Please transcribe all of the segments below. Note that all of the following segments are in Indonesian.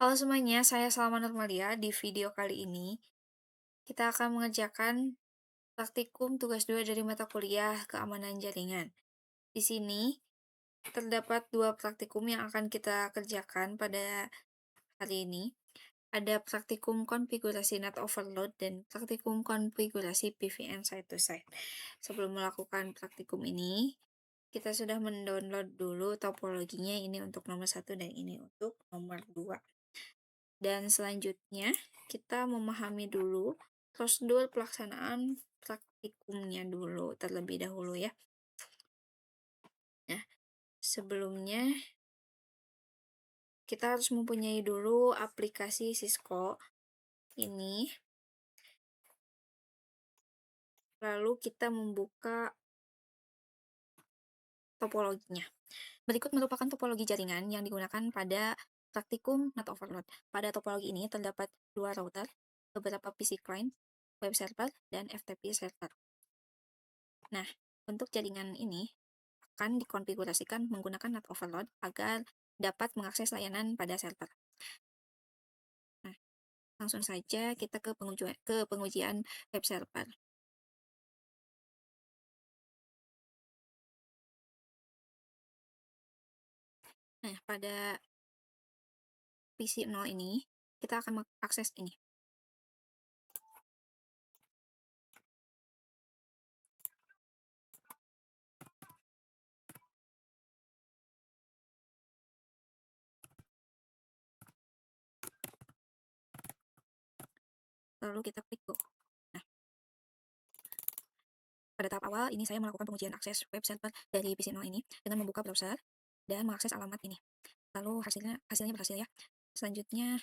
Halo semuanya, saya Salma Nurmalia. Di video kali ini, kita akan mengerjakan praktikum tugas 2 dari mata kuliah keamanan jaringan. Di sini, terdapat dua praktikum yang akan kita kerjakan pada hari ini. Ada praktikum konfigurasi net overload dan praktikum konfigurasi PVN side to side. Sebelum melakukan praktikum ini, kita sudah mendownload dulu topologinya, ini untuk nomor 1 dan ini untuk nomor 2. Dan selanjutnya, kita memahami dulu prosedur pelaksanaan praktikumnya dulu terlebih dahulu ya. Nah, sebelumnya kita harus mempunyai dulu aplikasi Cisco ini. Lalu kita membuka topologinya. Berikut merupakan topologi jaringan yang digunakan pada praktikum NAT overload. Pada topologi ini terdapat dua router, beberapa PC client, web server, dan FTP server. Nah, untuk jaringan ini akan dikonfigurasikan menggunakan NAT overload agar dapat mengakses layanan pada server. Nah, langsung saja kita ke pengujian web server. Nah, pada PC 0 ini, kita akan mengakses ini. Lalu kita klik Go. Nah, pada tahap awal ini saya melakukan pengujian akses web server dari PC 0 ini dengan membuka browser dan mengakses alamat ini. Lalu hasilnya berhasil ya. Selanjutnya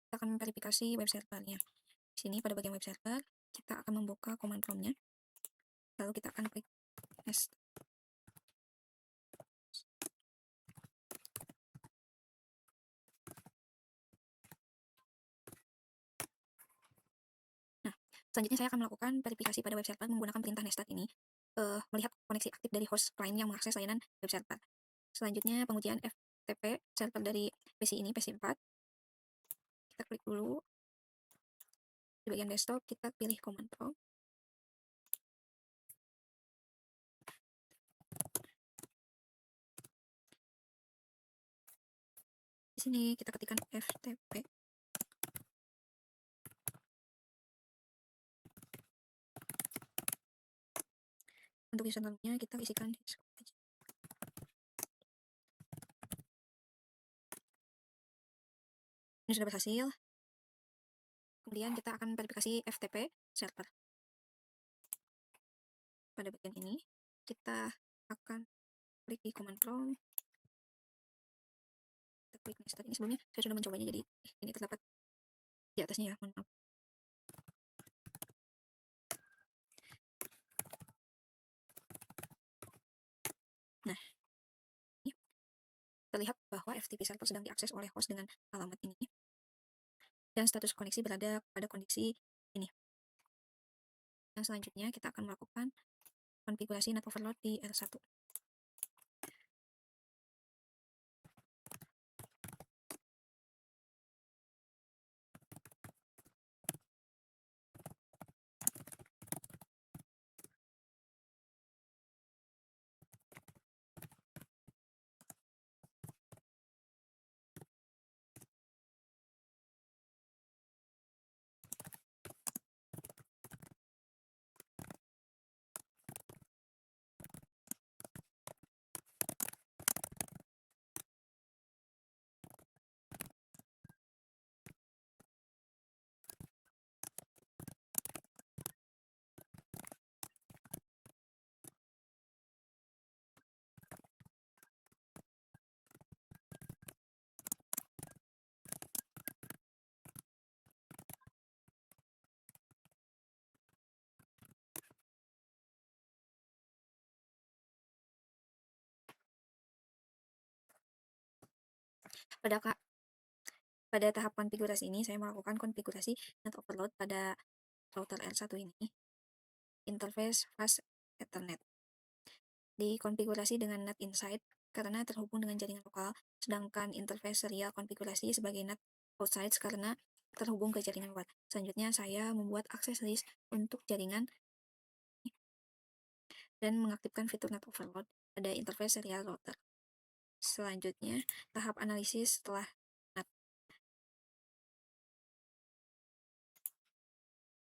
kita akan verifikasi web servernya. Di sini pada bagian web server kita akan membuka command prompt-nya. Lalu kita akan klik next. Nah, selanjutnya saya akan melakukan verifikasi pada web server menggunakan perintah nested ini, melihat koneksi aktif dari host client yang mengakses layanan web server. Selanjutnya pengujian FTP server dari PC ini, PC 4. Kita klik dulu. Di bagian desktop kita pilih command prompt. Di sini kita ketikkan FTP. Untuk username-nya kita isikan aja. Ini sudah berhasil. Kemudian kita akan verifikasi FTP server. Pada bagian ini kita akan klik di command prompt. Kita klik next. Ini sebelumnya saya sudah mencobanya, jadi ini terdapat di atasnya ya, mohon maaf. Nah, ini terlihat bahwa FTP server sedang diakses oleh host dengan alamat ini dan status koneksi berada pada kondisi ini. Dan selanjutnya kita akan melakukan konfigurasi NAT overload di R1. Pada tahap konfigurasi ini, saya melakukan konfigurasi NAT overload pada router R1 ini, interface fast Ethernet. Dikonfigurasi dengan NAT inside karena terhubung dengan jaringan lokal, sedangkan interface serial konfigurasi sebagai NAT outside karena terhubung ke jaringan luar. Selanjutnya, saya membuat aksesoris untuk jaringan dan mengaktifkan fitur NAT overload pada interface serial router. Selanjutnya, tahap analisis setelah NAT.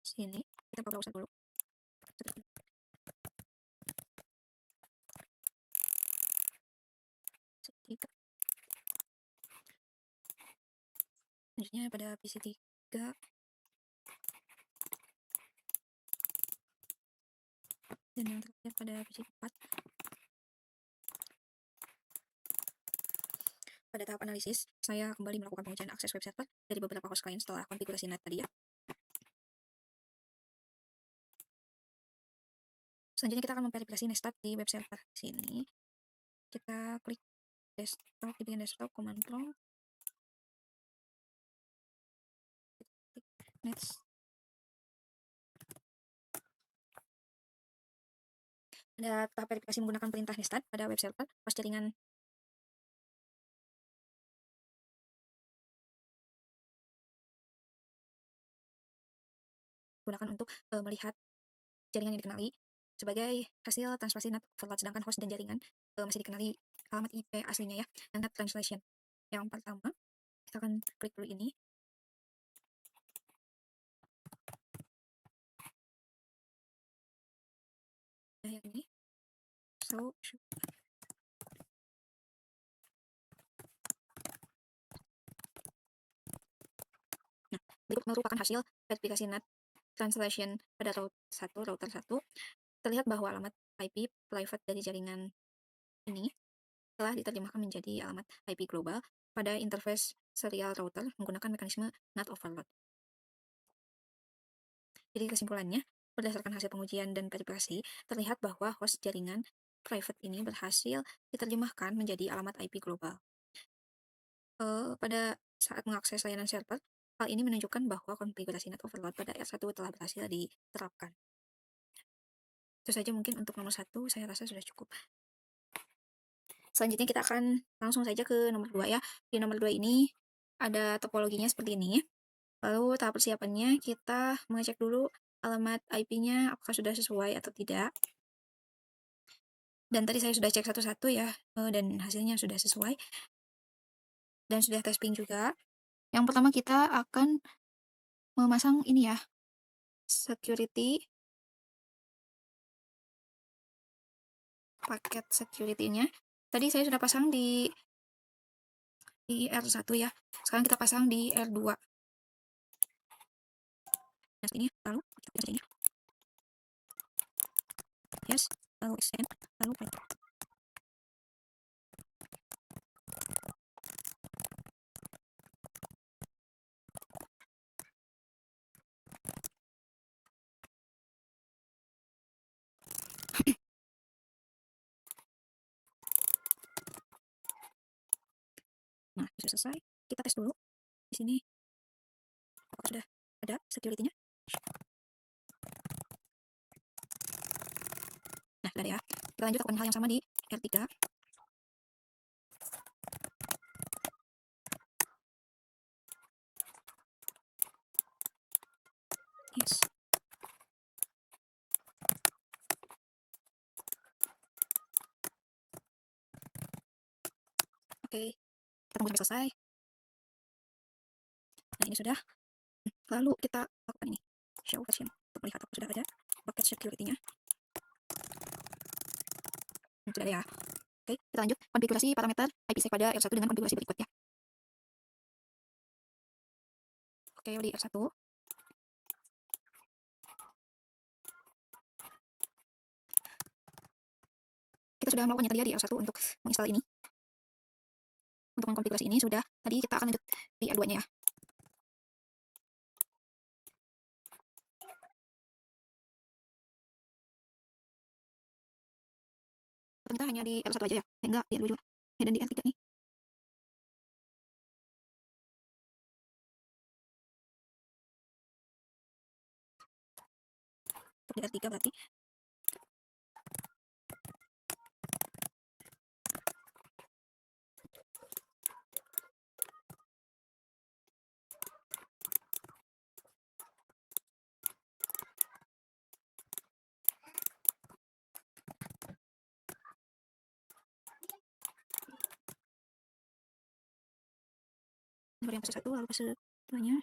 Sini, kita buka browser dulu. Selanjutnya pada PC 3 dan yang terakhir pada PC 4. Pada tahap analisis, saya kembali melakukan pengujian akses web server dari beberapa host client setelah konfigurasi NAT tadi ya. Selanjutnya kita akan memverifikasi Netstat di web server. Sini kita klik desktop, di bagian desktop, command prompt, klik Nets. Ada tahap verifikasi menggunakan perintah Netstat pada web server, host jaringan gunakan untuk melihat jaringan yang dikenali sebagai hasil translasi NAT overload, sedangkan host dan jaringan masih dikenali alamat IP aslinya ya, dan NAT translation. Yang pertama, kita akan klik dulu ini. Nah, yang ini. So, nah, berikut merupakan hasil verifikasi NAT translation pada router 1. Terlihat bahwa alamat IP private dari jaringan ini telah diterjemahkan menjadi alamat IP global pada interface serial router menggunakan mekanisme NAT overload. Jadi kesimpulannya, berdasarkan hasil pengujian dan verifikasi, terlihat bahwa host jaringan private ini berhasil diterjemahkan menjadi alamat IP global. Pada saat mengakses layanan server, hal ini menunjukkan bahwa konfigurasi NAT overload pada R1 telah berhasil diterapkan. Itu saja mungkin untuk nomor 1, saya rasa sudah cukup. Selanjutnya kita akan langsung saja ke nomor 2 ya. Di nomor 2 ini ada topologinya seperti ini. Lalu tahap persiapannya kita mengecek dulu alamat IP-nya apakah sudah sesuai atau tidak. Dan tadi saya sudah cek satu-satu ya, dan hasilnya sudah sesuai. Dan sudah tes ping juga. Yang pertama kita akan memasang ini ya, security, paket security-nya. Tadi saya sudah pasang di R1 ya. Sekarang kita pasang di R2. Nah, ini lalu kita ini. Yes, lalu extend, lalu play. Nah, sudah selesai. Kita tes dulu. Di sini apakah sudah ada security-nya? Nah, sudah ada ya. Kita lanjut lakukan hal yang sama di R3. Yes. Oke, kita tunggu sampai selesai. Nah, ini sudah. Lalu kita lakukan ini, show version, untuk melihat apakah sudah ada paket security-nya. Sudah ada ya. Oke, kita lanjut konfigurasi parameter IPsec pada R1 dengan konfigurasi berikut ya. Oke, di R1. Kita sudah melakukannya tadi ya di R1 untuk menginstal ini. Untuk mengkonfigurasi ini sudah. Tadi kita akan lanjut di R2-nya ya. Ternyata hanya di R1 aja ya. Enggak, di R2 juga. Ya, dan di R3 nih. Untuk di R3 berarti Nomor yang fase 1, lalu fase 2-nya.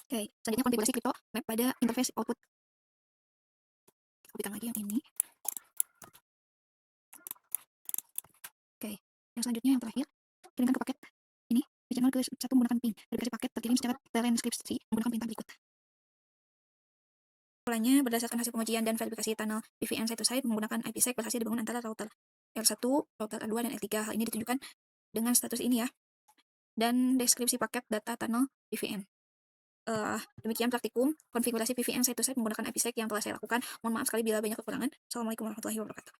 Oke, selanjutnya konfigurasi crypto map pada interface output. Kopikan lagi yang ini. Oke, yang selanjutnya yang terakhir, kirimkan ke paket ini di channel ke 1 menggunakan ping. Verifikasi paket terkirim secara transkripsi menggunakan perintah berikut. Polanya berdasarkan hasil pengujian dan verifikasi tunnel VPN site-to-site menggunakan IPsec berhasil dibangun antara router R1, router R2, dan R3. Hal ini ditunjukkan dengan status ini ya. Dan deskripsi paket data tunnel VPN. Demikian praktikum konfigurasi VPN site-to-site menggunakan IPsec yang telah saya lakukan. Mohon maaf sekali bila banyak kekurangan. Assalamualaikum warahmatullahi wabarakatuh.